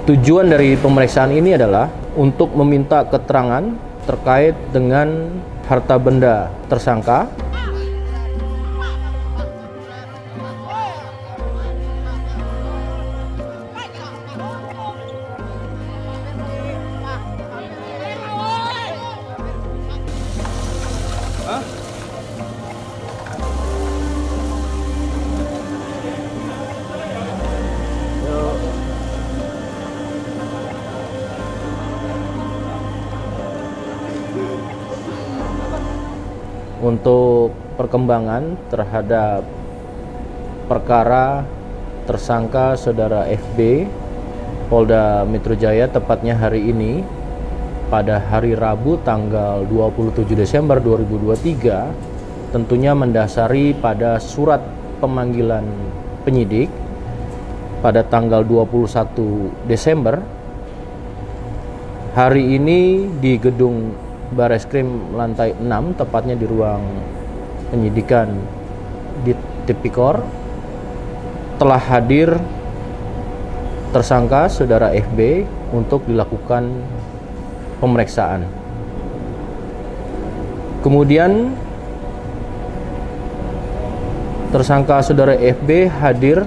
Tujuan dari pemeriksaan ini adalah untuk meminta keterangan terkait dengan harta benda tersangka, untuk perkembangan terhadap perkara tersangka saudara FB Polda Metro Jaya, tepatnya hari ini pada hari Rabu tanggal 27 Desember 2023, tentunya mendasari pada surat pemanggilan penyidik pada tanggal 21 Desember. Hari ini di gedung Bareskrim lantai 6, tepatnya di ruang penyidikan di Tipikor, telah hadir tersangka saudara FB untuk dilakukan pemeriksaan. Kemudian tersangka saudara FB hadir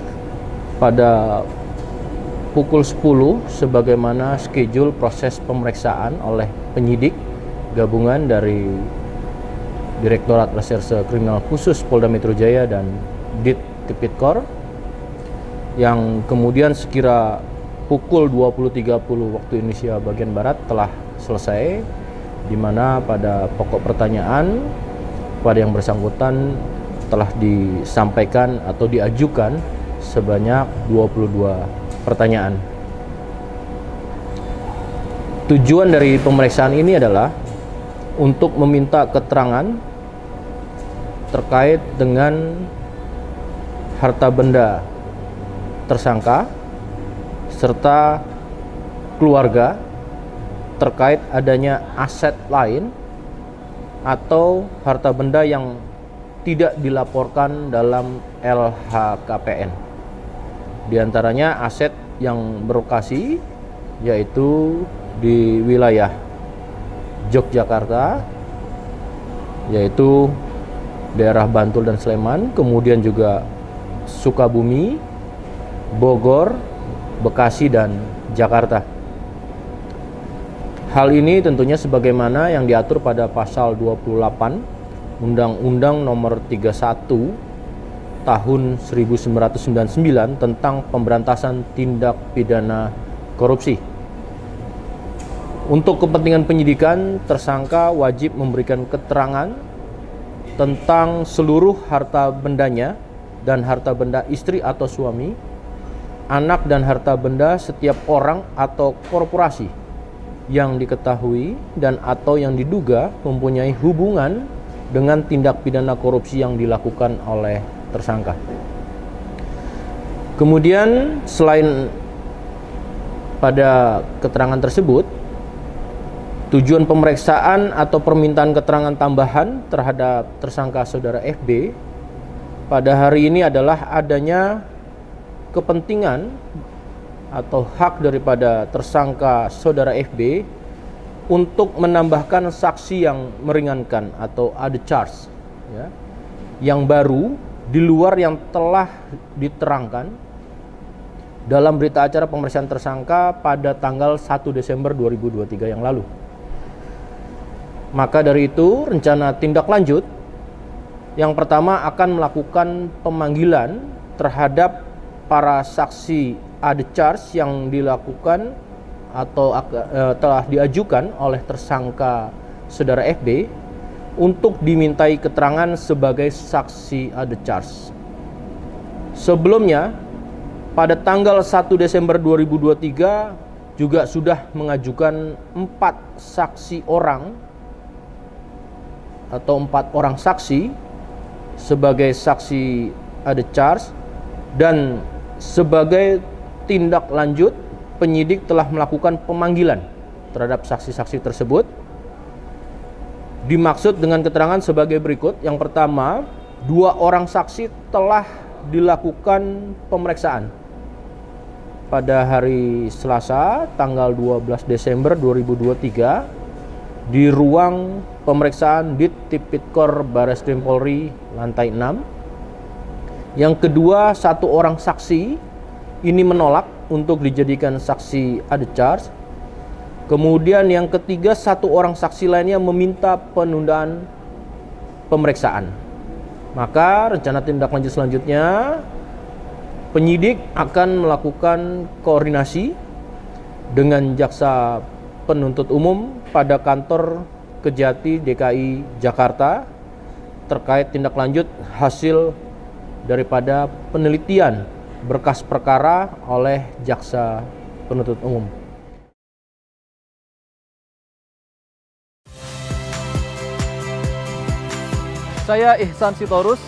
pada pukul 10 sebagaimana schedule proses pemeriksaan oleh penyidik gabungan dari Direktorat Reserse Kriminal Khusus Polda Metro Jaya dan Dit Tipikor, yang kemudian sekira pukul 20.30 waktu Indonesia bagian Barat telah selesai, di mana pada pokok pertanyaan pada yang bersangkutan telah disampaikan atau diajukan sebanyak 22 pertanyaan. Tujuan dari pemeriksaan ini adalah untuk meminta keterangan terkait dengan harta benda tersangka serta keluarga terkait adanya aset lain atau harta benda yang tidak dilaporkan dalam LHKPN. Di antaranya aset yang berlokasi yaitu di wilayah Yogyakarta, yaitu daerah Bantul dan Sleman, kemudian juga Sukabumi, Bogor, Bekasi, dan Jakarta. Hal ini tentunya sebagaimana yang diatur pada pasal 28 Undang-Undang Nomor 31 Tahun 1999 tentang pemberantasan tindak pidana korupsi. Untuk kepentingan penyidikan, tersangka wajib memberikan keterangan tentang seluruh harta bendanya dan harta benda istri atau suami, anak dan harta benda setiap orang atau korporasi yang diketahui dan atau yang diduga mempunyai hubungan dengan tindak pidana korupsi yang dilakukan oleh tersangka. Kemudian selain pada keterangan tersebut, tujuan pemeriksaan atau permintaan keterangan tambahan terhadap tersangka saudara FB pada hari ini adalah adanya kepentingan atau hak daripada tersangka saudara FB untuk menambahkan saksi yang meringankan atau other charge, ya, yang baru di luar yang telah diterangkan dalam berita acara pemeriksaan tersangka pada tanggal 1 Desember 2023 yang lalu. Maka dari itu, rencana tindak lanjut yang pertama akan melakukan pemanggilan terhadap para saksi other charge yang dilakukan atau telah diajukan oleh tersangka saudara FB untuk dimintai keterangan sebagai saksi other charge. Sebelumnya, pada tanggal 1 Desember 2023 juga sudah mengajukan 4 saksi orang atau 4 orang saksi sebagai saksi other charge, dan sebagai tindak lanjut penyidik telah melakukan pemanggilan terhadap saksi-saksi tersebut. Dimaksud dengan keterangan sebagai berikut. Yang pertama, 2 orang saksi telah dilakukan pemeriksaan pada hari Selasa tanggal 12 Desember 2023 di ruang pemeriksaan Dit Tipikor Barreskrim Polri lantai 6. Yang kedua, satu orang saksi ini menolak untuk dijadikan saksi ada charge. Kemudian yang ketiga, satu orang saksi lainnya meminta penundaan pemeriksaan. Maka rencana tindak lanjut selanjutnya, penyidik akan melakukan koordinasi dengan jaksa penuntut umum pada kantor Kejati DKI Jakarta terkait tindak lanjut hasil daripada penelitian berkas perkara oleh jaksa penuntut umum. Saya Ihsan Sitorus.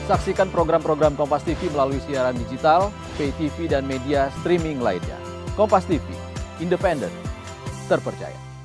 Saksikan program-program Kompas TV melalui siaran digital, pay TV, dan media streaming lainnya. Kompas TV, independen, terpercaya.